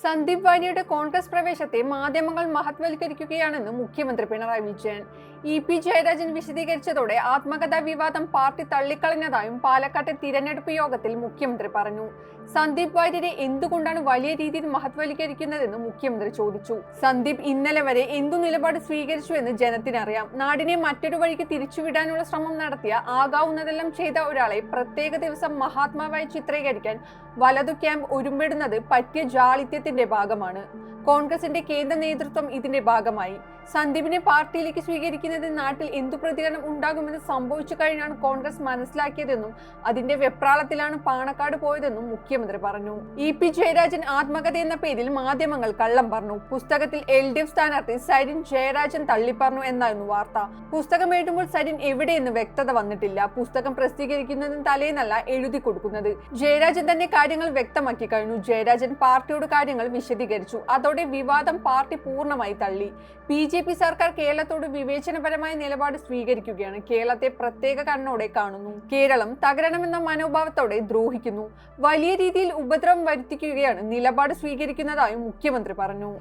സന്ദീപ് വാര്യയുടെ കോൺഗ്രസ് പ്രവേശത്തെ മാധ്യമങ്ങൾ മഹത്വവൽക്കരിക്കുകയാണെന്ന് മുഖ്യമന്ത്രി പിണറായി വിജയൻ. ഇ.പി. ജയരാജൻ വിശദീകരിച്ചതോടെ ആത്മകഥാ വിവാദം പാർട്ടി തള്ളിക്കളഞ്ഞതായും പാലക്കാട്ടെ തിരഞ്ഞെടുപ്പ് യോഗത്തിൽ മുഖ്യമന്ത്രി പറഞ്ഞു. സന്ദീപ് വാര്യരെ എന്തുകൊണ്ടാണ് വലിയ രീതിയിൽ മഹത്വവൽക്കരിക്കുന്നതെന്ന് മുഖ്യമന്ത്രി ചോദിച്ചു. സന്ദീപ് ഇന്നലെ വരെ എന്തു നിലപാട് സ്വീകരിച്ചുവെന്ന് ജനത്തിനറിയാം. നാടിനെ മറ്റൊരു വഴിക്ക് തിരിച്ചുവിടാനുള്ള ശ്രമം നടത്തിയ, ആകാവുന്നതെല്ലാം ചെയ്ത ഒരാളെ പ്രത്യേക ദിവസം മഹാത്മാവായി ചിത്രീകരിക്കാൻ വലതു ക്യാമ്പ് ഒരുമ്പെടുന്നത് പറ്റിയ ജാളിത്യത്തിന്റെ ഭാഗമാണ്. കോൺഗ്രസിന്റെ കേന്ദ്ര നേതൃത്വം ഇതിന്റെ ഭാഗമായി. സന്ദീപിനെ പാർട്ടിയിലേക്ക് സ്വീകരിക്കുന്നത് നാട്ടിൽ എന്തു പ്രതികരണം ഉണ്ടാകുമെന്ന് സംഭവിച്ചു കഴിഞ്ഞാണ് കോൺഗ്രസ് മനസ്സിലാക്കിയതെന്നും അതിന്റെ വെപ്രാളത്തിലാണ് പാണക്കാട് പോയതെന്നും മുഖ്യമന്ത്രി പറഞ്ഞു. ഇ.പി. ജയരാജൻ ആത്മകഥ എന്ന പേരിൽ മാധ്യമങ്ങൾ കള്ളം പറഞ്ഞു. പുസ്തകത്തിൽ LDF സ്ഥാനാർത്ഥി സരിൻ ജയരാജൻ തള്ളിപ്പറഞ്ഞു എന്നായിരുന്നു വാർത്ത. പുസ്തകം എഴുതുമ്പോൾ സരിൻ എവിടെയെന്ന് വ്യക്തത വന്നിട്ടില്ല. പുസ്തകം പ്രസിദ്ധീകരിക്കുന്നതിന് തലേന്നല്ല എഴുതി കൊടുക്കുന്നത്. ജയരാജൻ തന്നെ കാര്യങ്ങൾ വ്യക്തമാക്കി കഴിഞ്ഞു. ജയരാജൻ പാർട്ടിയോട് കാര്യങ്ങൾ വിശദീകരിച്ചു. അതോടെ വിവാദം പാർട്ടി പൂർണ്ണമായി തള്ളി. BJP സർക്കാർ കേരളത്തോട് വിവേചനപരമായ നിലപാട് സ്വീകരിക്കുകയാണ്. കേരളത്തെ പ്രത്യേക കണ്ണോടെ കാണുന്നു. കേരളം തകരണമെന്ന മനോഭാവത്തോടെ ദ്രോഹിക്കുന്നു. വലിയ രീതിയിൽ ഉപദ്രവം വരുത്തിക്കുകയാണ് നിലപാട് സ്വീകരിക്കുന്നതായും മുഖ്യമന്ത്രി പറഞ്ഞു.